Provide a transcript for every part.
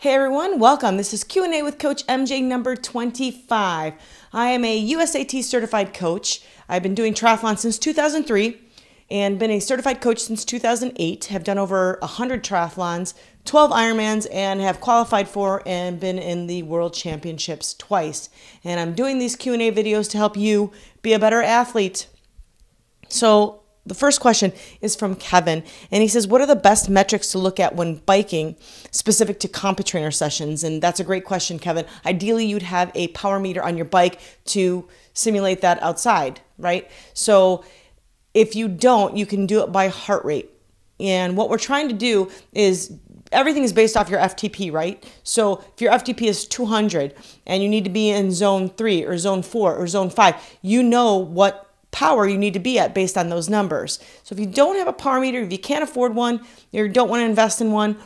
Hey everyone, welcome. This is Q&A with Coach MJ number 25. I am a USAT certified coach. I've been doing triathlon since 2003 and been a certified coach since 2008. Have done over 100 triathlons, 12 Ironmans, and have qualified for and been in the World Championships twice. And I'm doing these Q&A videos to help you be a better athlete. So the first question is from Kevin, and he says, what are the best metrics to look at when biking specific to CompuTrainer sessions? And that's a great question, Kevin. Ideally, you'd have a power meter on your bike to simulate that outside, right? So if you don't, you can do it by heart rate. And what we're trying to do is everything is based off your FTP, right? So if your FTP is 200 and you need to be in zone 3 or zone 4 or zone 5, you know what power you need to be at based on those numbers. So if you don't have a power meter, if you can't afford one, or don't want to invest in one,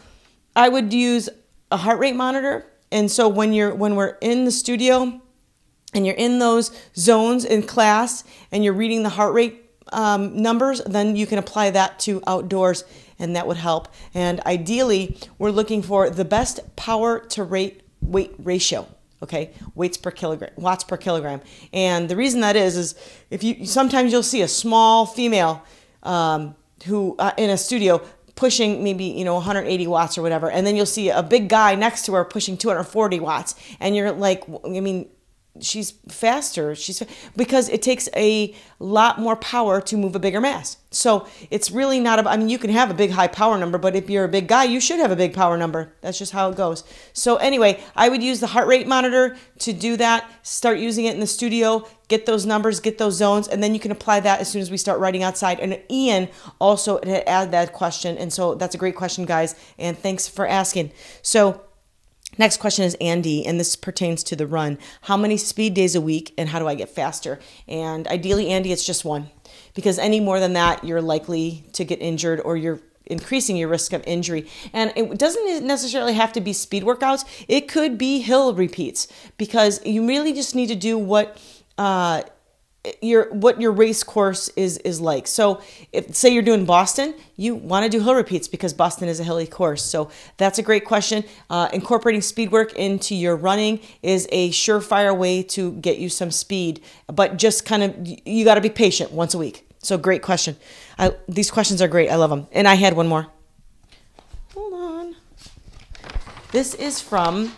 I would use a heart rate monitor. And so when we're in the studio and you're in those zones in class and you're reading the heart rate numbers, then you can apply that to outdoors and that would help. And ideally, we're looking for the best power to weight ratio. Okay, watts per kilogram. And the reason that is if you sometimes you'll see a small female who in a studio pushing maybe 180 watts or whatever, and then you'll see a big guy next to her pushing 240 watts, and you're like, I mean, she's faster. Because it takes a lot more power to move a bigger mass. So it's really not I mean, you can have a big high power number, but if you're a big guy, you should have a big power number. That's just how it goes. So anyway, I would use the heart rate monitor to do that. Start using it in the studio, get those numbers, get those zones, and then you can apply that as soon as we start riding outside. And Ian also had added that question. And so that's a great question, guys. And thanks for asking. So next question is Andy, and this pertains to the run. How many speed days a week, and how do I get faster? And ideally, Andy, it's just one, because any more than that, you're likely to get injured or you're increasing your risk of injury. And it doesn't necessarily have to be speed workouts. It could be hill repeats, because you really just need to do what your race course is like. So if say you're doing Boston, you want to do hill repeats because Boston is a hilly course. So that's a great question. Incorporating speed work into your running is a surefire way to get you some speed, but just kind of, you got to be patient once a week. So great question. These questions are great. I love them. And I had one more. Hold on. This is from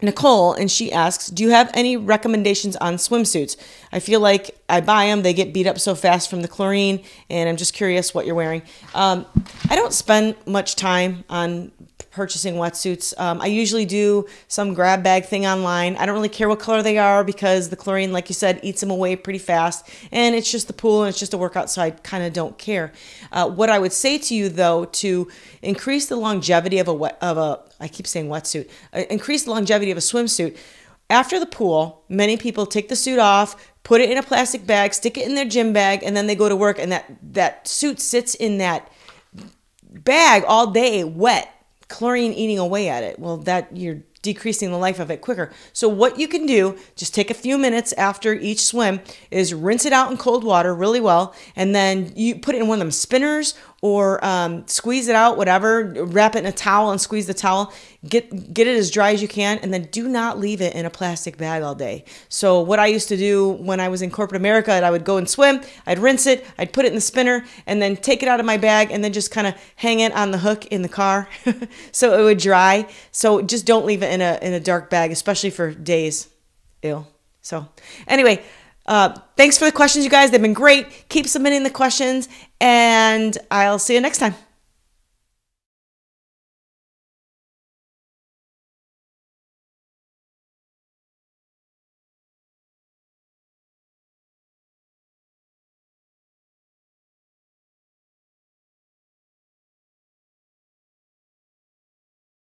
Nicole, and she asks, do you have any recommendations on swimsuits? I feel like I buy them, they get beat up so fast from the chlorine, and I'm just curious what you're wearing. I don't spend much time on purchasing wetsuits. I usually do some grab bag thing online. I don't really care what color they are because the chlorine, like you said, eats them away pretty fast, and it's just the pool and it's just a workout, so I kind of don't care. What I would say to you, though, to increase the longevity of I keep saying wetsuit, increase the longevity of a swimsuit. After the pool, many people take the suit off, put it in a plastic bag, stick it in their gym bag, and then they go to work, and that suit sits in that bag all day wet, chlorine eating away at it. Well, you're decreasing the life of it quicker. So what you can do, just take a few minutes after each swim, is rinse it out in cold water really well, and then you put it in one of them spinners or squeeze it out, whatever, wrap it in a towel and squeeze the towel. Get it as dry as you can, and then do not leave it in a plastic bag all day. So what I used to do when I was in corporate America, I would go and swim, I'd rinse it, I'd put it in the spinner, and then take it out of my bag and then just kind of hang it on the hook in the car so it would dry. So just don't leave it in a dark bag, especially for days. Ew. So anyway, thanks for the questions, you guys. They've been great. Keep submitting the questions, and I'll see you next time.